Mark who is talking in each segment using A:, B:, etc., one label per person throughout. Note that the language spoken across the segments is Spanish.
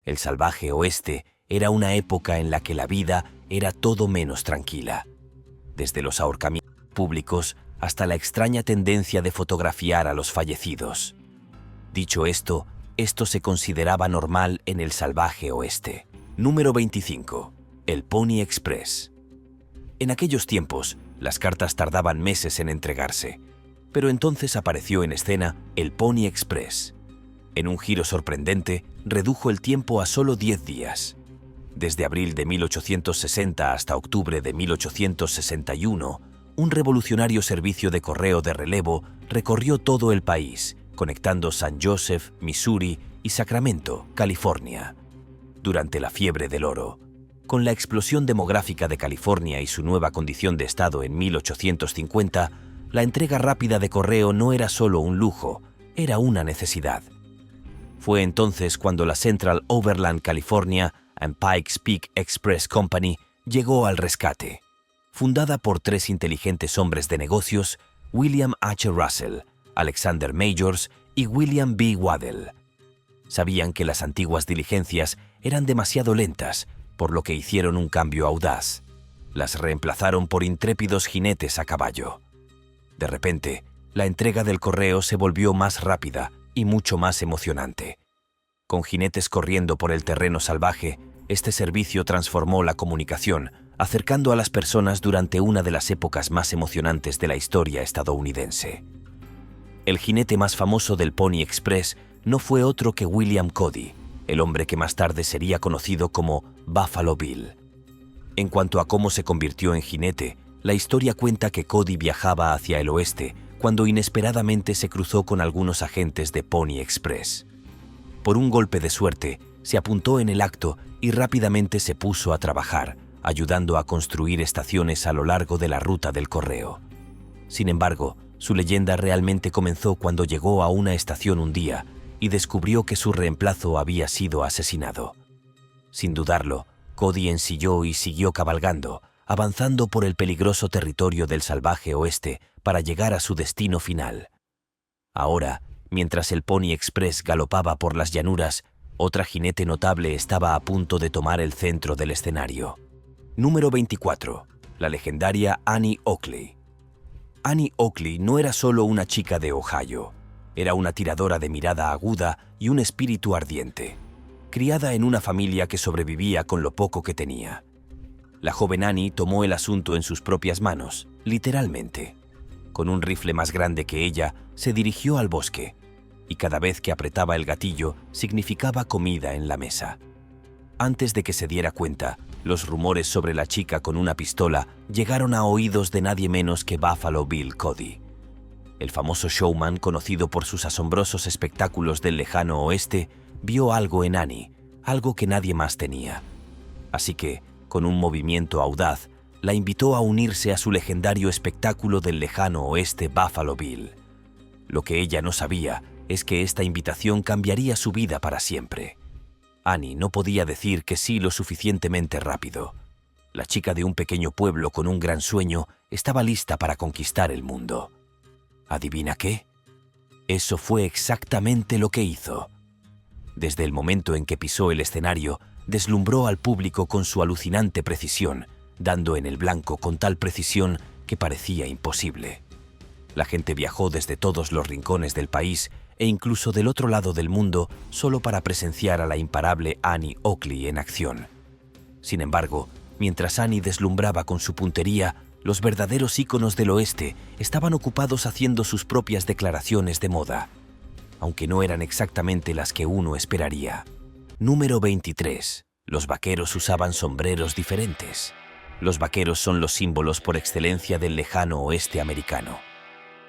A: El salvaje oeste era una época en la que la vida era todo menos tranquila. Desde los ahorcamientos públicos hasta la extraña tendencia de fotografiar a los fallecidos. Dicho esto se consideraba normal en el salvaje oeste. Número 25. El Pony Express. En aquellos tiempos, las cartas tardaban meses en entregarse, pero entonces apareció en escena el Pony Express. En un giro sorprendente, redujo el tiempo a solo 10 días. Desde abril de 1860 hasta octubre de 1861, un revolucionario servicio de correo de relevo recorrió todo el país, conectando San Joseph, Missouri y Sacramento, California. Durante la fiebre del oro, con la explosión demográfica de California y su nueva condición de estado en 1850, la entrega rápida de correo no era solo un lujo, era una necesidad. Fue entonces cuando la Central Overland California and Pikes Peak Express Company llegó al rescate. Fundada por 3 inteligentes hombres de negocios, William H. Russell, Alexander Majors y William B. Waddell. Sabían que las antiguas diligencias eran demasiado lentas, por lo que hicieron un cambio audaz. Las reemplazaron por intrépidos jinetes a caballo. De repente, la entrega del correo se volvió más rápida y mucho más emocionante. Con jinetes corriendo por el terreno salvaje, este servicio transformó la comunicación, acercando a las personas durante una de las épocas más emocionantes de la historia estadounidense. El jinete más famoso del Pony Express no fue otro que William Cody, el hombre que más tarde sería conocido como Buffalo Bill. En cuanto a cómo se convirtió en jinete, la historia cuenta que Cody viajaba hacia el oeste cuando inesperadamente se cruzó con algunos agentes de Pony Express. Por un golpe de suerte, se apuntó en el acto y rápidamente se puso a trabajar, ayudando a construir estaciones a lo largo de la ruta del correo. Sin embargo, su leyenda realmente comenzó cuando llegó a una estación un día y descubrió que su reemplazo había sido asesinado. Sin dudarlo, Cody ensilló y siguió cabalgando, avanzando por el peligroso territorio del salvaje oeste para llegar a su destino final. Ahora, mientras el Pony Express galopaba por las llanuras, otra jinete notable estaba a punto de tomar el centro del escenario. Número 24. La legendaria Annie Oakley. Annie Oakley no era solo una chica de Ohio. Era una tiradora de mirada aguda y un espíritu ardiente, criada en una familia que sobrevivía con lo poco que tenía. La joven Annie tomó el asunto en sus propias manos, literalmente. Con un rifle más grande que ella, se dirigió al bosque, y cada vez que apretaba el gatillo, significaba comida en la mesa. Antes de que se diera cuenta, los rumores sobre la chica con una pistola llegaron a oídos de nadie menos que Buffalo Bill Cody. El famoso showman, conocido por sus asombrosos espectáculos del lejano oeste, vio algo en Annie, algo que nadie más tenía. Así que, con un movimiento audaz, la invitó a unirse a su legendario espectáculo del lejano oeste Buffalo Bill. Lo que ella no sabía es que esta invitación cambiaría su vida para siempre. Annie no podía decir que sí lo suficientemente rápido. La chica de un pequeño pueblo con un gran sueño estaba lista para conquistar el mundo. ¿Adivina qué? Eso fue exactamente lo que hizo. Desde el momento en que pisó el escenario, deslumbró al público con su alucinante precisión, dando en el blanco con tal precisión que parecía imposible. La gente viajó desde todos los rincones del país e incluso del otro lado del mundo solo para presenciar a la imparable Annie Oakley en acción. Sin embargo, mientras Annie deslumbraba con su puntería, los verdaderos íconos del oeste estaban ocupados haciendo sus propias declaraciones de moda, aunque no eran exactamente las que uno esperaría. Número 23. Los vaqueros usaban sombreros diferentes. Los vaqueros son los símbolos por excelencia del lejano oeste americano.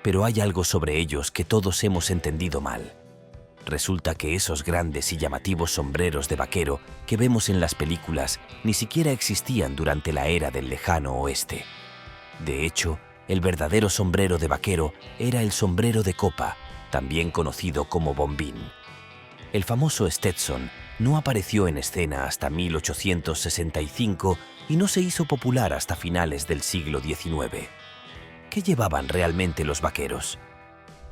A: Pero hay algo sobre ellos que todos hemos entendido mal. Resulta que esos grandes y llamativos sombreros de vaquero que vemos en las películas ni siquiera existían durante la era del lejano oeste. De hecho, el verdadero sombrero de vaquero era el sombrero de copa, también conocido como bombín. El famoso Stetson no apareció en escena hasta 1865 y no se hizo popular hasta finales del siglo XIX. ¿Qué llevaban realmente los vaqueros?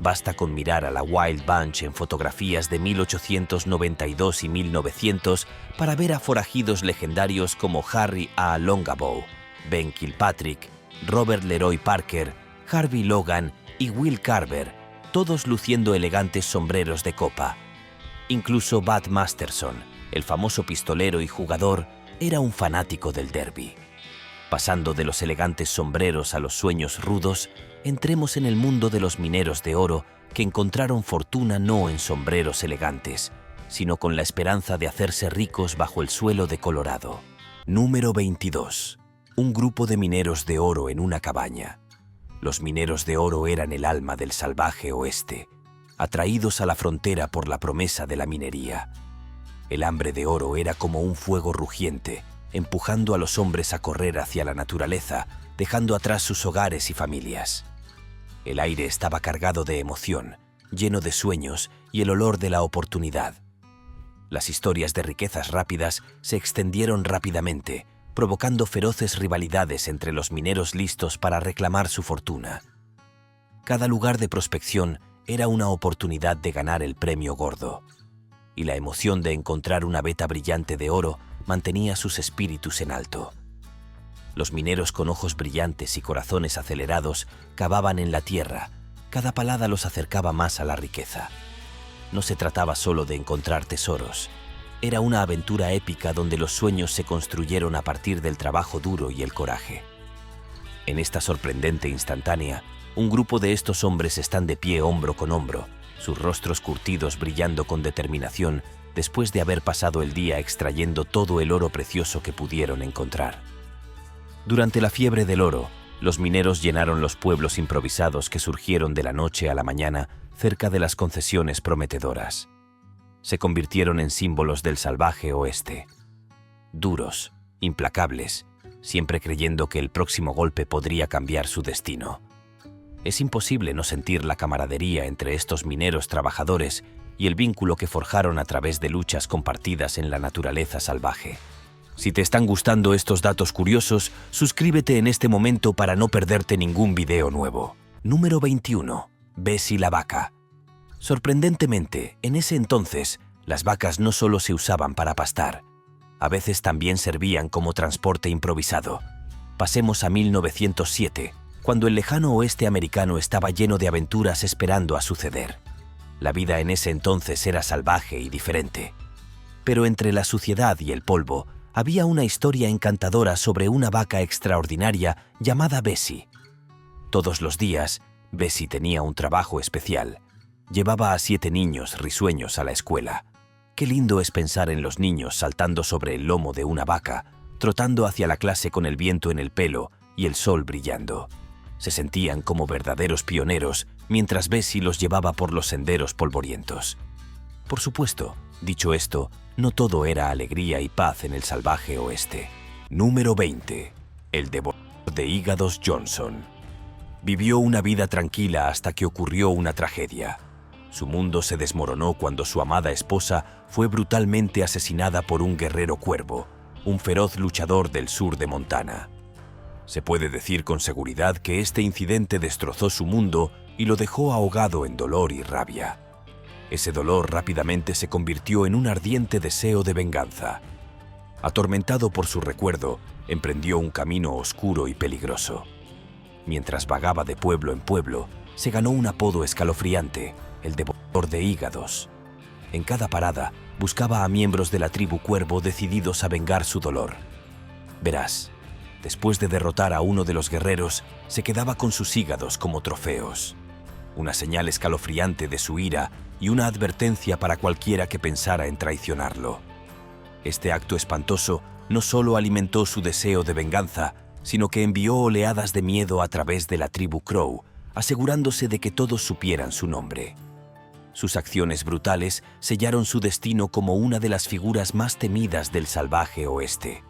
A: Basta con mirar a la Wild Bunch en fotografías de 1892 y 1900 para ver a forajidos legendarios como Harry A. Longabaugh, Ben Kilpatrick, Robert Leroy Parker, Harvey Logan y Will Carver, todos luciendo elegantes sombreros de copa. Incluso Bud Masterson, el famoso pistolero y jugador, era un fanático del derby. Pasando de los elegantes sombreros a los sueños rudos, entremos en el mundo de los mineros de oro que encontraron fortuna no en sombreros elegantes, sino con la esperanza de hacerse ricos bajo el suelo de Colorado. Número 22. Un grupo de mineros de oro en una cabaña. Los mineros de oro eran el alma del salvaje oeste, atraídos a la frontera por la promesa de la minería. El hambre de oro era como un fuego rugiente, empujando a los hombres a correr hacia la naturaleza, dejando atrás sus hogares y familias. El aire estaba cargado de emoción, lleno de sueños y el olor de la oportunidad. Las historias de riquezas rápidas se extendieron rápidamente, provocando feroces rivalidades entre los mineros listos para reclamar su fortuna. Cada lugar de prospección era una oportunidad de ganar el premio gordo, y la emoción de encontrar una veta brillante de oro mantenía sus espíritus en alto. Los mineros con ojos brillantes y corazones acelerados cavaban en la tierra, cada palada los acercaba más a la riqueza. No se trataba solo de encontrar tesoros, era una aventura épica donde los sueños se construyeron a partir del trabajo duro y el coraje. En esta sorprendente instantánea, un grupo de estos hombres están de pie hombro con hombro, sus rostros curtidos brillando con determinación después de haber pasado el día extrayendo todo el oro precioso que pudieron encontrar. Durante la fiebre del oro, los mineros llenaron los pueblos improvisados que surgieron de la noche a la mañana cerca de las concesiones prometedoras. Se convirtieron en símbolos del salvaje oeste. Duros, implacables, siempre creyendo que el próximo golpe podría cambiar su destino. Es imposible no sentir la camaradería entre estos mineros trabajadores y el vínculo que forjaron a través de luchas compartidas en la naturaleza salvaje. Si te están gustando estos datos curiosos, suscríbete en este momento para no perderte ningún video nuevo. Número 21. Bessie la vaca. Sorprendentemente, en ese entonces, las vacas no solo se usaban para pastar, a veces también servían como transporte improvisado. Pasemos a 1907, cuando el lejano oeste americano estaba lleno de aventuras esperando a suceder. La vida en ese entonces era salvaje y diferente. Pero entre la suciedad y el polvo, había una historia encantadora sobre una vaca extraordinaria llamada Bessie. Todos los días, Bessie tenía un trabajo especial. Llevaba a 7 niños risueños a la escuela. Qué lindo es pensar en los niños saltando sobre el lomo de una vaca, trotando hacia la clase con el viento en el pelo y el sol brillando. Se sentían como verdaderos pioneros mientras Bessie los llevaba por los senderos polvorientos. Por supuesto, dicho esto, no todo era alegría y paz en el salvaje oeste. Número 20. El devorador de hígados Johnson. Vivió una vida tranquila hasta que ocurrió una tragedia. Su mundo se desmoronó cuando su amada esposa fue brutalmente asesinada por un guerrero cuervo, un feroz luchador del sur de Montana. Se puede decir con seguridad que este incidente destrozó su mundo y lo dejó ahogado en dolor y rabia. Ese dolor rápidamente se convirtió en un ardiente deseo de venganza. Atormentado por su recuerdo, emprendió un camino oscuro y peligroso. Mientras vagaba de pueblo en pueblo, se ganó un apodo escalofriante, el devorador de hígados. En cada parada, buscaba a miembros de la tribu Cuervo decididos a vengar su dolor. Verás, después de derrotar a uno de los guerreros, se quedaba con sus hígados como trofeos. Una señal escalofriante de su ira y una advertencia para cualquiera que pensara en traicionarlo. Este acto espantoso no solo alimentó su deseo de venganza, sino que envió oleadas de miedo a través de la tribu Crow, asegurándose de que todos supieran su nombre. Sus acciones brutales sellaron su destino como una de las figuras más temidas del salvaje oeste.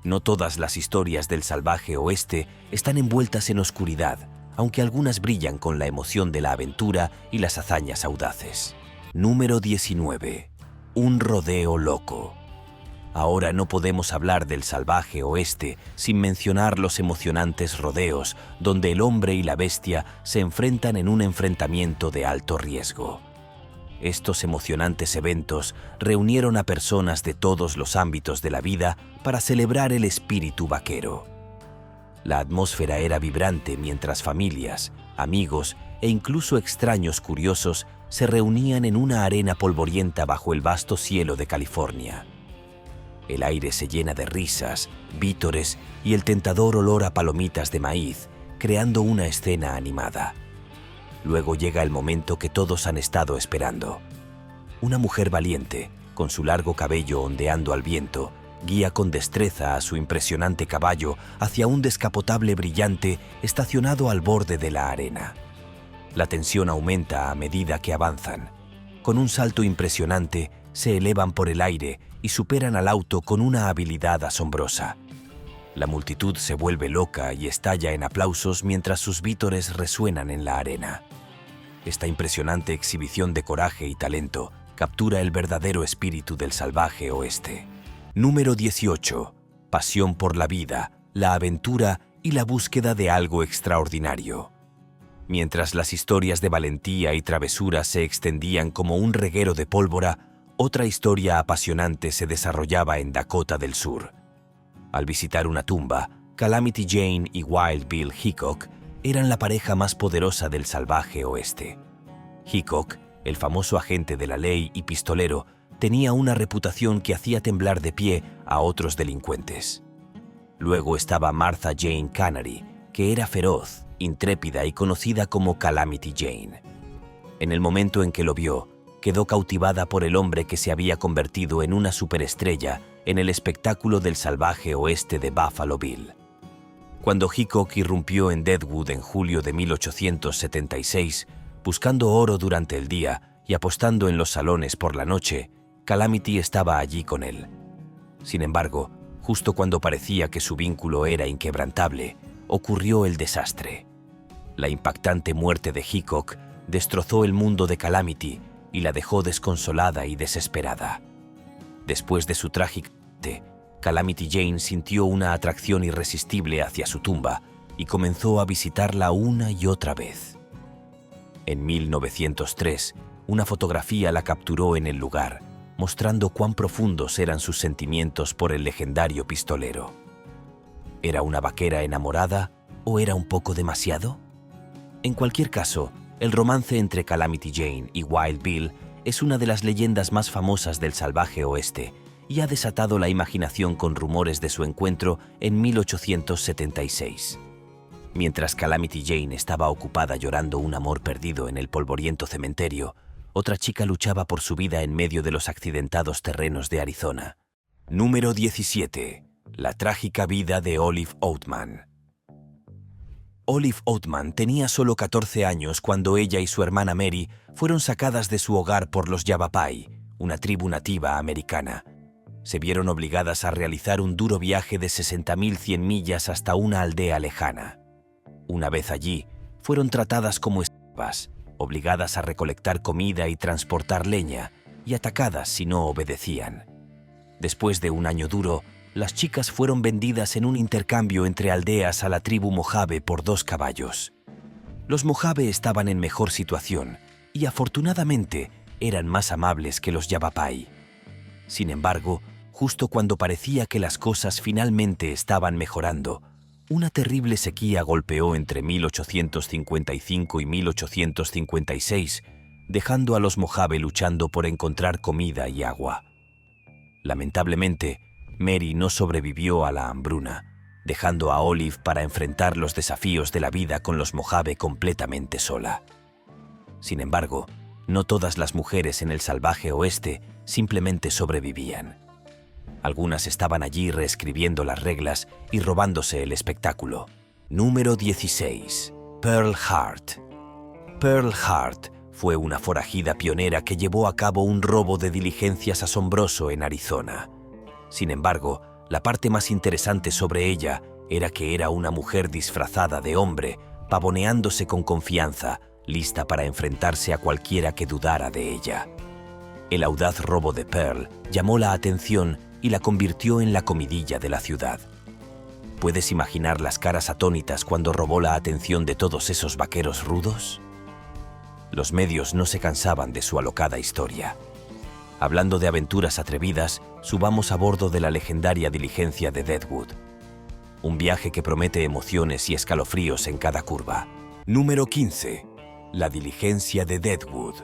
A: No todas las historias del salvaje oeste están envueltas en oscuridad, aunque algunas brillan con la emoción de la aventura y las hazañas audaces. Número 19. Un rodeo loco. Ahora no podemos hablar del salvaje oeste sin mencionar los emocionantes rodeos donde el hombre y la bestia se enfrentan en un enfrentamiento de alto riesgo. Estos emocionantes eventos reunieron a personas de todos los ámbitos de la vida para celebrar el espíritu vaquero. La atmósfera era vibrante mientras familias, amigos e incluso extraños curiosos se reunían en una arena polvorienta bajo el vasto cielo de California. El aire se llena de risas, vítores y el tentador olor a palomitas de maíz, creando una escena animada. Luego llega el momento que todos han estado esperando. Una mujer valiente, con su largo cabello ondeando al viento, guía con destreza a su impresionante caballo hacia un descapotable brillante estacionado al borde de la arena. La tensión aumenta a medida que avanzan. Con un salto impresionante, se elevan por el aire y superan al auto con una habilidad asombrosa. La multitud se vuelve loca y estalla en aplausos mientras sus vítores resuenan en la arena. Esta impresionante exhibición de coraje y talento captura el verdadero espíritu del salvaje oeste. Número 18. Pasión por la vida, la aventura y la búsqueda de algo extraordinario. Mientras las historias de valentía y travesura se extendían como un reguero de pólvora, otra historia apasionante se desarrollaba en Dakota del Sur. Al visitar una tumba, Calamity Jane y Wild Bill Hickok eran la pareja más poderosa del salvaje oeste. Hickok, el famoso agente de la ley y pistolero, tenía una reputación que hacía temblar de pie a otros delincuentes. Luego estaba Martha Jane Canary, que era feroz, intrépida y conocida como Calamity Jane. En el momento en que lo vio, quedó cautivada por el hombre que se había convertido en una superestrella en el espectáculo del salvaje oeste de Buffalo Bill. Cuando Hickok irrumpió en Deadwood en julio de 1876, buscando oro durante el día y apostando en los salones por la noche, Calamity estaba allí con él. Sin embargo, justo cuando parecía que su vínculo era inquebrantable, ocurrió el desastre. La impactante muerte de Hickok destrozó el mundo de Calamity y la dejó desconsolada y desesperada. Después de su trágica muerte, Calamity Jane sintió una atracción irresistible hacia su tumba y comenzó a visitarla una y otra vez. En 1903, una fotografía la capturó en el lugar, mostrando cuán profundos eran sus sentimientos por el legendario pistolero. ¿Era una vaquera enamorada o era un poco demasiado? En cualquier caso, el romance entre Calamity Jane y Wild Bill es una de las leyendas más famosas del salvaje oeste y ha desatado la imaginación con rumores de su encuentro en 1876. Mientras Calamity Jane estaba ocupada llorando un amor perdido en el polvoriento cementerio, otra chica luchaba por su vida en medio de los accidentados terrenos de Arizona. Número 17. La trágica vida de Olive Oatman. Olive Oatman tenía solo 14 años cuando ella y su hermana Mary fueron sacadas de su hogar por los Yavapai, una tribu nativa americana. Se vieron obligadas a realizar un duro viaje de 60.100 millas hasta una aldea lejana. Una vez allí, fueron tratadas como esclavas, obligadas a recolectar comida y transportar leña, y atacadas si no obedecían. Después de un año duro, las chicas fueron vendidas en un intercambio entre aldeas a la tribu Mojave por 2 caballos. Los Mojave estaban en mejor situación y afortunadamente eran más amables que los Yavapai. Sin embargo, justo cuando parecía que las cosas finalmente estaban mejorando, una terrible sequía golpeó entre 1855 y 1856, dejando a los Mojave luchando por encontrar comida y agua. Lamentablemente, Mary no sobrevivió a la hambruna, dejando a Olive para enfrentar los desafíos de la vida con los Mojave completamente sola. Sin embargo, no todas las mujeres en el salvaje oeste simplemente sobrevivían. Algunas estaban allí reescribiendo las reglas y robándose el espectáculo. Número 16. Pearl Hart. Pearl Hart fue una forajida pionera que llevó a cabo un robo de diligencias asombroso en Arizona. Sin embargo, la parte más interesante sobre ella era que era una mujer disfrazada de hombre, pavoneándose con confianza, lista para enfrentarse a cualquiera que dudara de ella. El audaz robo de Pearl llamó la atención y la convirtió en la comidilla de la ciudad. ¿Puedes imaginar las caras atónitas cuando robó la atención de todos esos vaqueros rudos? Los medios no se cansaban de su alocada historia. Hablando de aventuras atrevidas, subamos a bordo de la legendaria diligencia de Deadwood. Un viaje que promete emociones y escalofríos en cada curva. Número 15. La diligencia de Deadwood.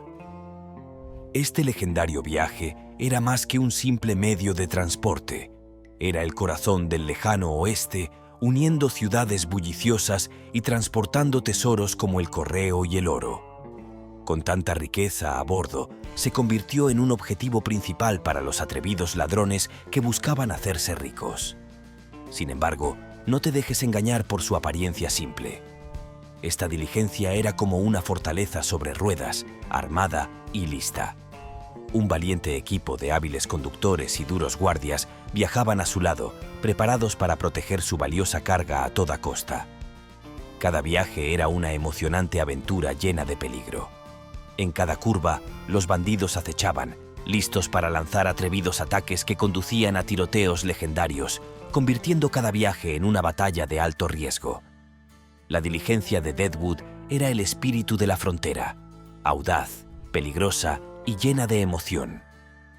A: Este legendario viaje era más que un simple medio de transporte. Era el corazón del lejano oeste, uniendo ciudades bulliciosas y transportando tesoros como el correo y el oro. Con tanta riqueza a bordo, se convirtió en un objetivo principal para los atrevidos ladrones que buscaban hacerse ricos. Sin embargo, no te dejes engañar por su apariencia simple. Esta diligencia era como una fortaleza sobre ruedas, armada y lista. Un valiente equipo de hábiles conductores y duros guardias viajaban a su lado, preparados para proteger su valiosa carga a toda costa. Cada viaje era una emocionante aventura llena de peligro. En cada curva, los bandidos acechaban, listos para lanzar atrevidos ataques que conducían a tiroteos legendarios, convirtiendo cada viaje en una batalla de alto riesgo. La diligencia de Deadwood era el espíritu de la frontera, audaz, peligrosa y llena de emoción.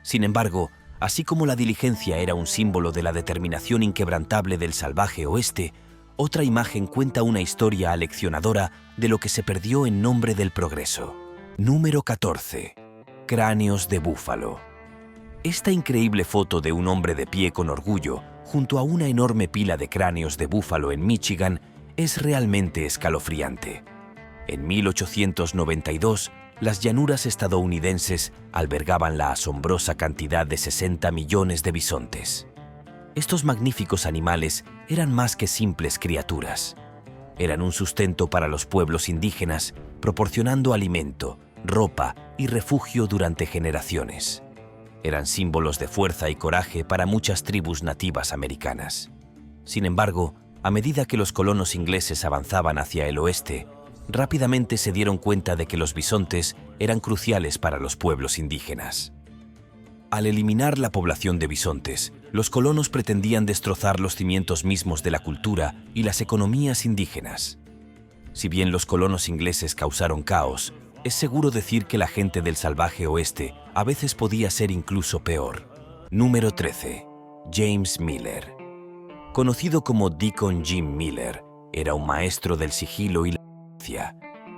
A: Sin embargo, así como la diligencia era un símbolo de la determinación inquebrantable del salvaje oeste, otra imagen cuenta una historia aleccionadora de lo que se perdió en nombre del progreso. Número 14. Cráneos de búfalo. Esta increíble foto de un hombre de pie con orgullo junto a una enorme pila de cráneos de búfalo en Michigan es realmente escalofriante. En 1892, las llanuras estadounidenses albergaban la asombrosa cantidad de 60 millones de bisontes. Estos magníficos animales eran más que simples criaturas. Eran un sustento para los pueblos indígenas, proporcionando alimento, ropa y refugio durante generaciones. Eran símbolos de fuerza y coraje para muchas tribus nativas americanas. Sin embargo, a medida que los colonos ingleses avanzaban hacia el oeste, rápidamente se dieron cuenta de que los bisontes eran cruciales para los pueblos indígenas. Al eliminar la población de bisontes, los colonos pretendían destrozar los cimientos mismos de la cultura y las economías indígenas. Si bien los colonos ingleses causaron caos, es seguro decir que la gente del salvaje oeste a veces podía ser incluso peor. Número 13. James Miller. Conocido como Deacon Jim Miller, era un maestro del sigilo y la ciencia.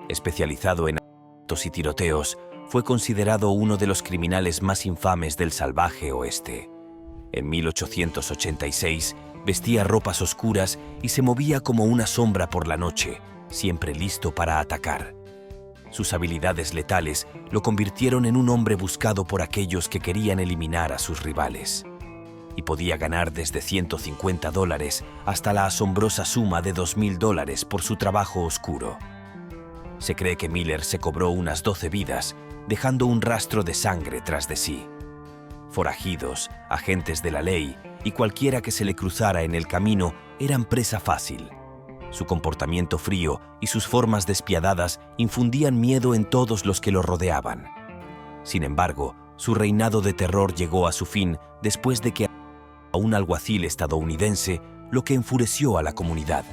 A: Especializado en asaltos y tiroteos, fue considerado uno de los criminales más infames del salvaje oeste. En 1886, vestía ropas oscuras y se movía como una sombra por la noche, siempre listo para atacar. Sus habilidades letales lo convirtieron en un hombre buscado por aquellos que querían eliminar a sus rivales. Y podía ganar desde $150 hasta la asombrosa suma de $2,000 por su trabajo oscuro. Se cree que Miller se cobró unas 12 vidas, dejando un rastro de sangre tras de sí. Forajidos, agentes de la ley y cualquiera que se le cruzara en el camino eran presa fácil. Su comportamiento frío y sus formas despiadadas infundían miedo en todos los que lo rodeaban. Sin embargo, su reinado de terror llegó a su fin después de que a un alguacil estadounidense, lo que enfureció a la comunidad.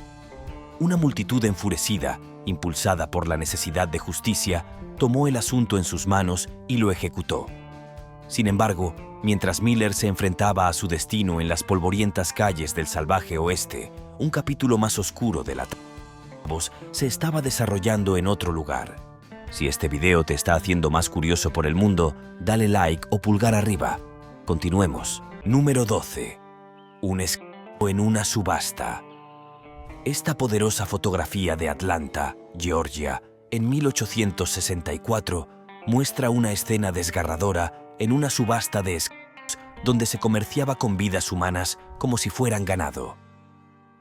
A: Una multitud enfurecida, impulsada por la necesidad de justicia, tomó el asunto en sus manos y lo ejecutó. Sin embargo, mientras Miller se enfrentaba a su destino en las polvorientas calles del salvaje oeste, un capítulo más oscuro de la voz se estaba desarrollando en otro lugar. Si este video te está haciendo más curioso por el mundo, dale like o pulgar arriba. Continuemos. Número 12. Un esclavo en una subasta. Esta poderosa fotografía de Atlanta, Georgia, en 1864, muestra una escena desgarradora en una subasta de esclavos donde se comerciaba con vidas humanas como si fueran ganado.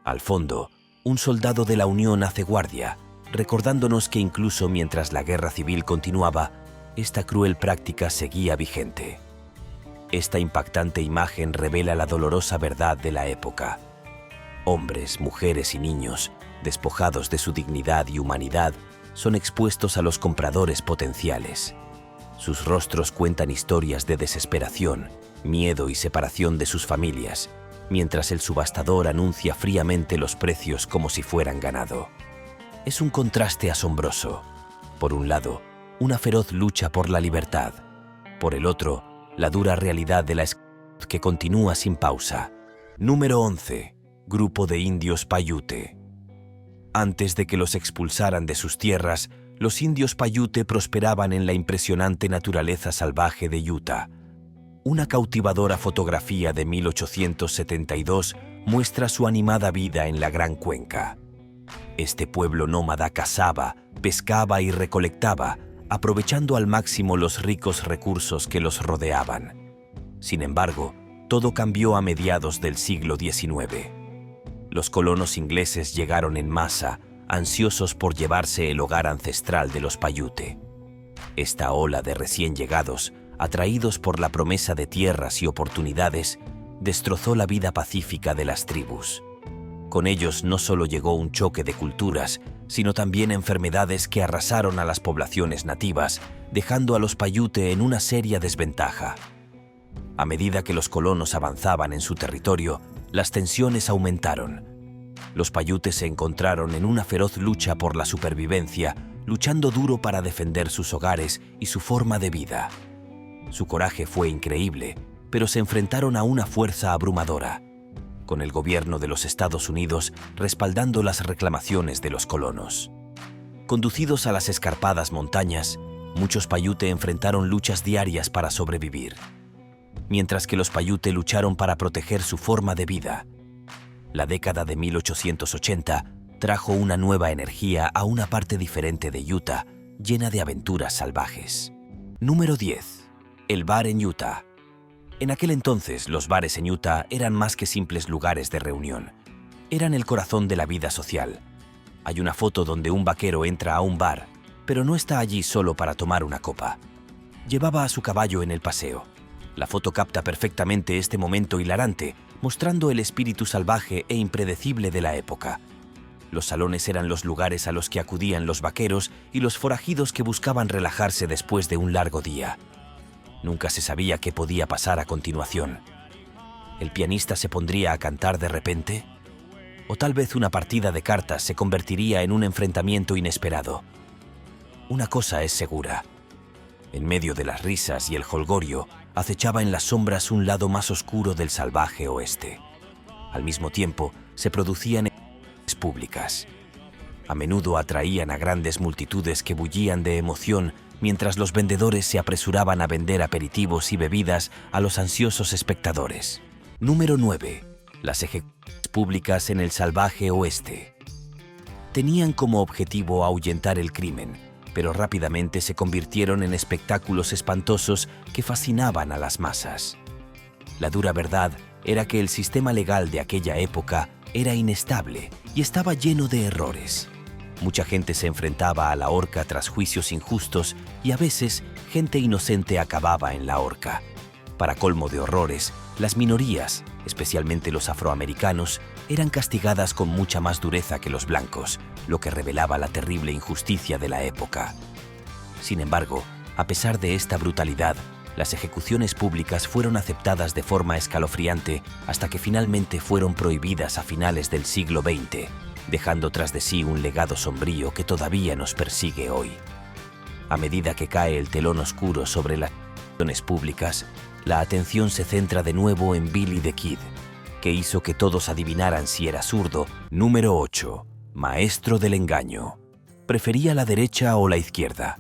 A: Al fondo, un soldado de la Unión hace guardia, recordándonos que incluso mientras la guerra civil continuaba, esta cruel práctica seguía vigente. Esta impactante imagen revela la dolorosa verdad de la época. Hombres, mujeres y niños, despojados de su dignidad y humanidad, son expuestos a los compradores potenciales. Sus rostros cuentan historias de desesperación, miedo y separación de sus familias, mientras el subastador anuncia fríamente los precios como si fueran ganado. Es un contraste asombroso. Por un lado, una feroz lucha por la libertad. Por el otro, la dura realidad de la esclavitud que continúa sin pausa. Número 11. Grupo de indios Paiute. Antes de que los expulsaran de sus tierras, los indios Paiute prosperaban en la impresionante naturaleza salvaje de Utah. Una cautivadora fotografía de 1872 muestra su animada vida en la Gran Cuenca. Este pueblo nómada cazaba, pescaba y recolectaba, aprovechando al máximo los ricos recursos que los rodeaban. Sin embargo, todo cambió a mediados del siglo XIX. Los colonos ingleses llegaron en masa, ansiosos por llevarse el hogar ancestral de los Paiute. Esta ola de recién llegados, atraídos por la promesa de tierras y oportunidades, destrozó la vida pacífica de las tribus. Con ellos no solo llegó un choque de culturas, sino también enfermedades que arrasaron a las poblaciones nativas, dejando a los Paiute en una seria desventaja. A medida que los colonos avanzaban en su territorio, las tensiones aumentaron. Los Paiute se encontraron en una feroz lucha por la supervivencia, luchando duro para defender sus hogares y su forma de vida. Su coraje fue increíble, pero se enfrentaron a una fuerza abrumadora, con el gobierno de los Estados Unidos respaldando las reclamaciones de los colonos. Conducidos a las escarpadas montañas, muchos Paiute enfrentaron luchas diarias para sobrevivir, mientras que los Paiute lucharon para proteger su forma de vida. La década de 1880 trajo una nueva energía a una parte diferente de Utah, llena de aventuras salvajes. Número 10. El bar en Utah. En aquel entonces, los bares en Utah eran más que simples lugares de reunión. Eran el corazón de la vida social. Hay una foto donde un vaquero entra a un bar, pero no está allí solo para tomar una copa. Llevaba a su caballo en el paseo. La foto capta perfectamente este momento hilarante, mostrando el espíritu salvaje e impredecible de la época. Los salones eran los lugares a los que acudían los vaqueros y los forajidos que buscaban relajarse después de un largo día. Nunca se sabía qué podía pasar a continuación. ¿El pianista se pondría a cantar de repente? ¿O tal vez una partida de cartas se convertiría en un enfrentamiento inesperado? Una cosa es segura. En medio de las risas y el jolgorio, acechaba en las sombras un lado más oscuro del salvaje oeste. Al mismo tiempo, se producían exhibiciones públicas. A menudo atraían a grandes multitudes que bullían de emoción mientras los vendedores se apresuraban a vender aperitivos y bebidas a los ansiosos espectadores. Número 9. Las ejecuciones públicas en el salvaje oeste. Tenían como objetivo ahuyentar el crimen, pero rápidamente se convirtieron en espectáculos espantosos que fascinaban a las masas. La dura verdad era que el sistema legal de aquella época era inestable y estaba lleno de errores. Mucha gente se enfrentaba a la horca tras juicios injustos y a veces gente inocente acababa en la horca. Para colmo de horrores, las minorías, especialmente los afroamericanos, eran castigadas con mucha más dureza que los blancos, lo que revelaba la terrible injusticia de la época. Sin embargo, a pesar de esta brutalidad, las ejecuciones públicas fueron aceptadas de forma escalofriante hasta que finalmente fueron prohibidas a finales del siglo XX, dejando tras de sí un legado sombrío que todavía nos persigue hoy. A medida que cae el telón oscuro sobre las ejecuciones públicas, la atención se centra de nuevo en Billy the Kid, que hizo que todos adivinaran si era zurdo. Número 8. Maestro del engaño. ¿Prefería la derecha o la izquierda?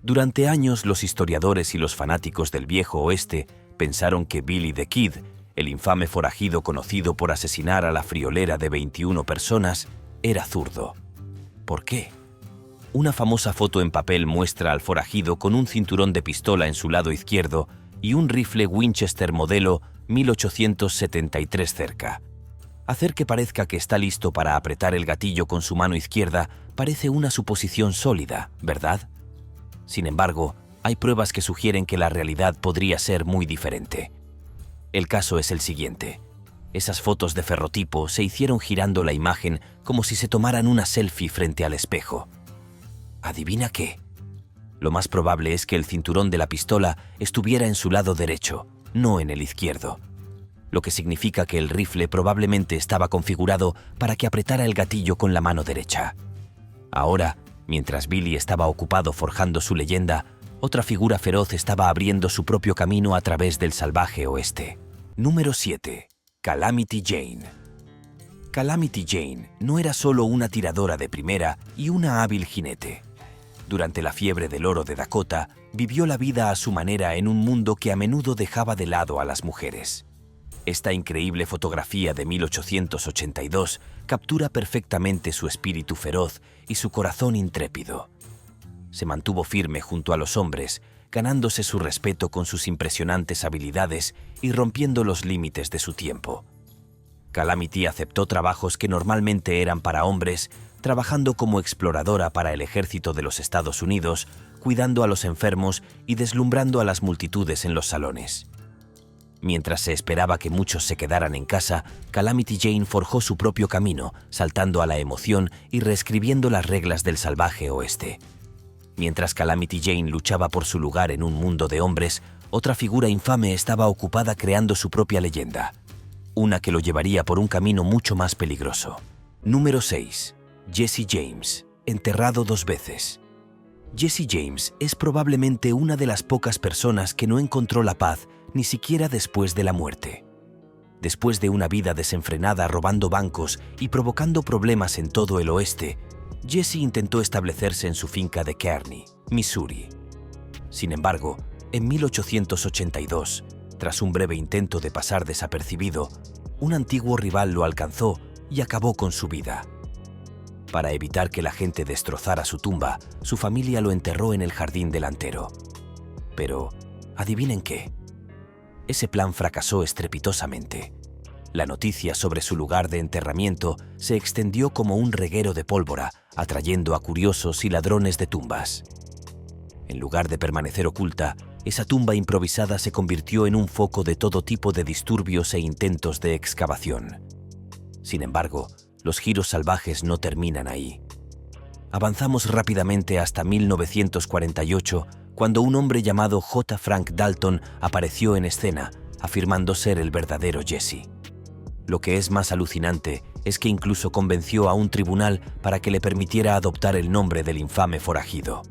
A: Durante años, los historiadores y los fanáticos del viejo oeste pensaron que Billy the Kid, el infame forajido conocido por asesinar a la friolera de 21 personas, era zurdo. ¿Por qué? Una famosa foto en papel muestra al forajido con un cinturón de pistola en su lado izquierdo y un rifle Winchester modelo 1873 cerca. Hacer que parezca que está listo para apretar el gatillo con su mano izquierda parece una suposición sólida, ¿verdad? Sin embargo, hay pruebas que sugieren que la realidad podría ser muy diferente. El caso es el siguiente. Esas fotos de ferrotipo se hicieron girando la imagen como si se tomaran una selfie frente al espejo. ¿Adivina qué? Lo más probable es que el cinturón de la pistola estuviera en su lado derecho, no en el izquierdo, lo que significa que el rifle probablemente estaba configurado para que apretara el gatillo con la mano derecha. Ahora, mientras Billy estaba ocupado forjando su leyenda, otra figura feroz estaba abriendo su propio camino a través del salvaje oeste. Número 7. Calamity Jane. Calamity Jane no era solo una tiradora de primera y una hábil jinete. Durante la fiebre del oro de Dakota, vivió la vida a su manera en un mundo que a menudo dejaba de lado a las mujeres. Esta increíble fotografía de 1882 captura perfectamente su espíritu feroz y su corazón intrépido. Se mantuvo firme junto a los hombres, ganándose su respeto con sus impresionantes habilidades y rompiendo los límites de su tiempo. Calamity aceptó trabajos que normalmente eran para hombres, trabajando como exploradora para el ejército de los Estados Unidos, cuidando a los enfermos y deslumbrando a las multitudes en los salones. Mientras se esperaba que muchos se quedaran en casa, Calamity Jane forjó su propio camino, saltando a la emoción y reescribiendo las reglas del salvaje oeste. Mientras Calamity Jane luchaba por su lugar en un mundo de hombres, otra figura infame estaba ocupada creando su propia leyenda, una que lo llevaría por un camino mucho más peligroso. Número 6. Jesse James, enterrado 2 veces. Jesse James es probablemente una de las pocas personas que no encontró la paz ni siquiera después de la muerte. Después de una vida desenfrenada robando bancos y provocando problemas en todo el oeste, Jesse intentó establecerse en su finca de Kearney, Missouri. Sin embargo, en 1882, tras un breve intento de pasar desapercibido, un antiguo rival lo alcanzó y acabó con su vida. Para evitar que la gente destrozara su tumba, su familia lo enterró en el jardín delantero. Pero, ¿adivinen qué? Ese plan fracasó estrepitosamente. La noticia sobre su lugar de enterramiento se extendió como un reguero de pólvora, atrayendo a curiosos y ladrones de tumbas. En lugar de permanecer oculta, esa tumba improvisada se convirtió en un foco de todo tipo de disturbios e intentos de excavación. Sin embargo, los giros salvajes no terminan ahí. Avanzamos rápidamente hasta 1948, cuando un hombre llamado J. Frank Dalton apareció en escena, afirmando ser el verdadero Jesse. Lo que es más alucinante es que incluso convenció a un tribunal para que le permitiera adoptar el nombre del infame forajido.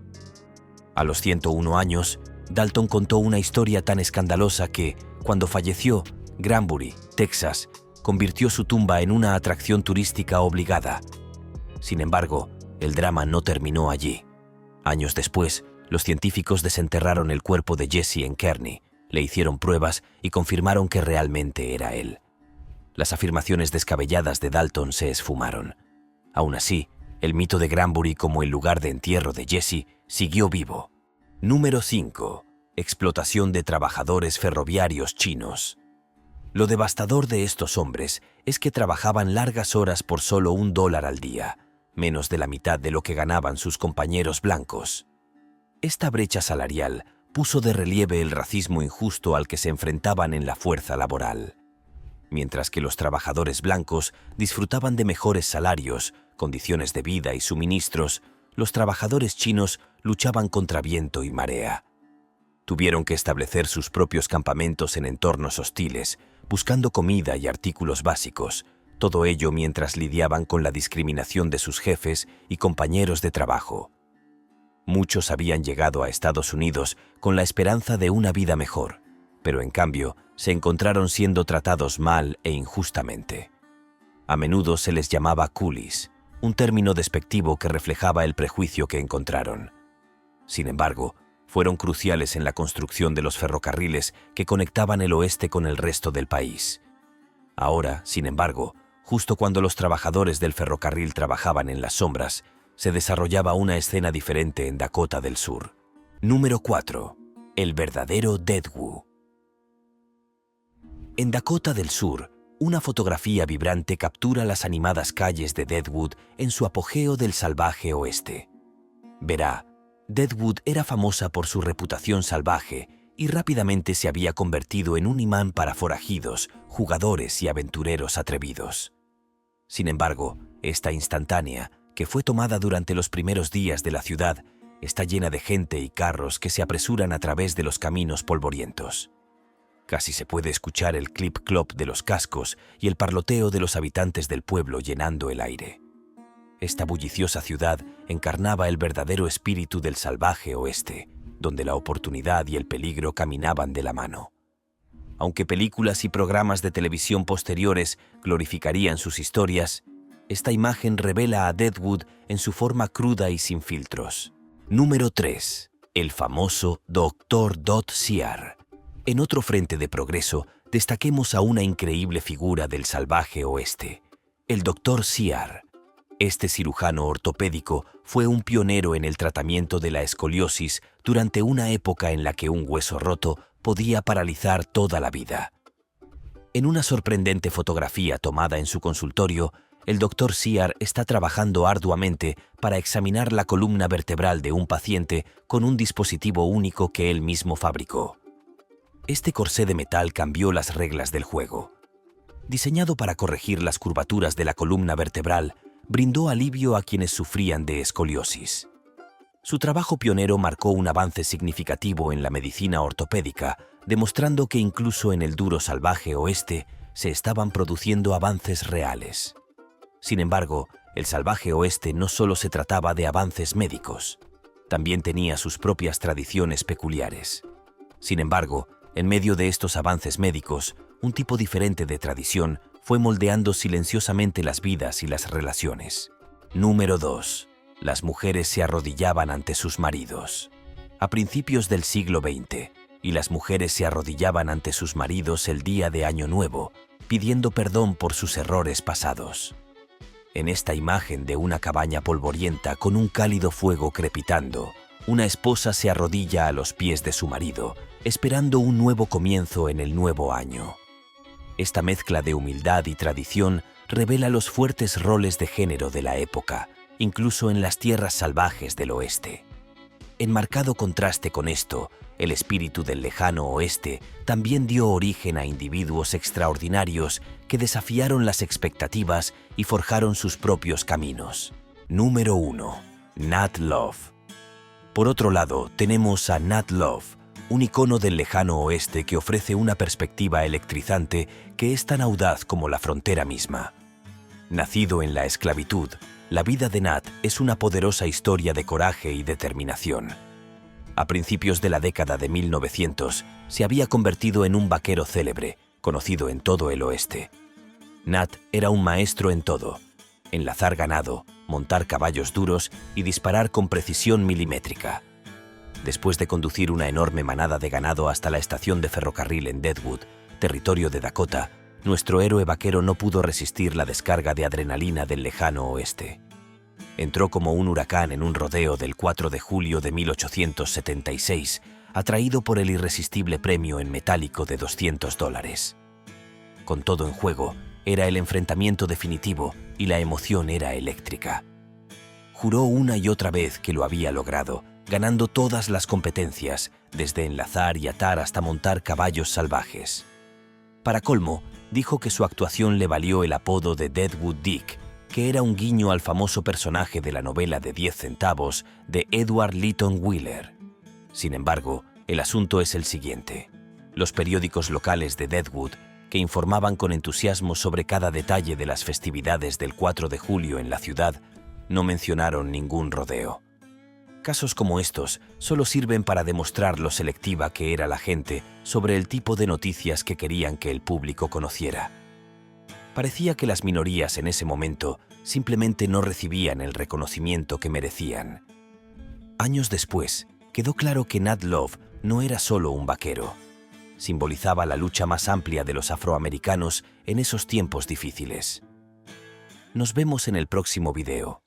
A: A los 101 años, Dalton contó una historia tan escandalosa que, cuando falleció, Granbury, Texas, convirtió su tumba en una atracción turística obligada. Sin embargo, el drama no terminó allí. Años después, los científicos desenterraron el cuerpo de Jesse en Kearney, le hicieron pruebas y confirmaron que realmente era él. Las afirmaciones descabelladas de Dalton se esfumaron. Aún así, el mito de Granbury como el lugar de entierro de Jesse siguió vivo. Número 5. Explotación de trabajadores ferroviarios chinos. Lo devastador de estos hombres es que trabajaban largas horas por solo $1 al día, menos de la mitad de lo que ganaban sus compañeros blancos. Esta brecha salarial puso de relieve el racismo injusto al que se enfrentaban en la fuerza laboral. Mientras que los trabajadores blancos disfrutaban de mejores salarios, condiciones de vida y suministros, los trabajadores chinos luchaban contra viento y marea. Tuvieron que establecer sus propios campamentos en entornos hostiles, buscando comida y artículos básicos, todo ello mientras lidiaban con la discriminación de sus jefes y compañeros de trabajo. Muchos habían llegado a Estados Unidos con la esperanza de una vida mejor, pero en cambio se encontraron siendo tratados mal e injustamente. A menudo se les llamaba coolies, un término despectivo que reflejaba el prejuicio que encontraron. Sin embargo, fueron cruciales en la construcción de los ferrocarriles que conectaban el oeste con el resto del país. Ahora, sin embargo, justo cuando los trabajadores del ferrocarril trabajaban en las sombras, se desarrollaba una escena diferente en Dakota del Sur. Número 4. El verdadero Deadwood. En Dakota del Sur, una fotografía vibrante captura las animadas calles de Deadwood en su apogeo del salvaje oeste. Verá, Deadwood era famosa por su reputación salvaje y rápidamente se había convertido en un imán para forajidos, jugadores y aventureros atrevidos. Sin embargo, esta instantánea, que fue tomada durante los primeros días de la ciudad, está llena de gente y carros que se apresuran a través de los caminos polvorientos. Casi se puede escuchar el clip-clop de los cascos y el parloteo de los habitantes del pueblo llenando el aire. Esta bulliciosa ciudad encarnaba el verdadero espíritu del salvaje oeste, donde la oportunidad y el peligro caminaban de la mano. Aunque películas y programas de televisión posteriores glorificarían sus historias, esta imagen revela a Deadwood en su forma cruda y sin filtros. Número 3. El famoso Dr. Dot Sear. En otro frente de progreso, destaquemos a una increíble figura del salvaje oeste, el Dr. Sear. Este cirujano ortopédico fue un pionero en el tratamiento de la escoliosis durante una época en la que un hueso roto podía paralizar toda la vida. En una sorprendente fotografía tomada en su consultorio, el Dr. Sear está trabajando arduamente para examinar la columna vertebral de un paciente con un dispositivo único que él mismo fabricó. Este corsé de metal cambió las reglas del juego. Diseñado para corregir las curvaturas de la columna vertebral, brindó alivio a quienes sufrían de escoliosis. Su trabajo pionero marcó un avance significativo en la medicina ortopédica, demostrando que incluso en el duro salvaje oeste se estaban produciendo avances reales. Sin embargo, el salvaje oeste no solo se trataba de avances médicos, también tenía sus propias tradiciones peculiares. Sin embargo, en medio de estos avances médicos, un tipo diferente de tradición fue moldeando silenciosamente las vidas y las relaciones. Número 2. Las mujeres se arrodillaban ante sus maridos. A principios del siglo XX, y las mujeres se arrodillaban ante sus maridos el día de Año Nuevo, pidiendo perdón por sus errores pasados. En esta imagen de una cabaña polvorienta con un cálido fuego crepitando, una esposa se arrodilla a los pies de su marido, esperando un nuevo comienzo en el nuevo año. Esta mezcla de humildad y tradición revela los fuertes roles de género de la época, incluso en las tierras salvajes del oeste. En marcado contraste con esto, el espíritu del lejano oeste también dio origen a individuos extraordinarios que desafiaron las expectativas y forjaron sus propios caminos. Número 1. Nat Love. Por otro lado, tenemos a Nat Love, un icono del lejano oeste que ofrece una perspectiva electrizante que es tan audaz como la frontera misma. Nacido en la esclavitud, la vida de Nat es una poderosa historia de coraje y determinación. A principios de la década de 1900, se había convertido en un vaquero célebre, conocido en todo el oeste. Nat era un maestro en todo: enlazar ganado, montar caballos duros y disparar con precisión milimétrica. Después de conducir una enorme manada de ganado hasta la estación de ferrocarril en Deadwood, territorio de Dakota, nuestro héroe vaquero no pudo resistir la descarga de adrenalina del lejano oeste. Entró como un huracán en un rodeo del 4 de julio de 1876, atraído por el irresistible premio en metálico de $200. Con todo en juego, era el enfrentamiento definitivo y la emoción era eléctrica. Juró una y otra vez que lo había logrado, ganando todas las competencias, desde enlazar y atar hasta montar caballos salvajes. Para colmo, dijo que su actuación le valió el apodo de Deadwood Dick, que era un guiño al famoso personaje de la novela de 10 centavos de Edward Lytton Wheeler. Sin embargo, el asunto es el siguiente. Los periódicos locales de Deadwood, que informaban con entusiasmo sobre cada detalle de las festividades del 4 de julio en la ciudad, no mencionaron ningún rodeo. Casos como estos solo sirven para demostrar lo selectiva que era la gente sobre el tipo de noticias que querían que el público conociera. Parecía que las minorías en ese momento simplemente no recibían el reconocimiento que merecían. Años después, quedó claro que Nat Love no era solo un vaquero. Simbolizaba la lucha más amplia de los afroamericanos en esos tiempos difíciles. Nos vemos en el próximo video.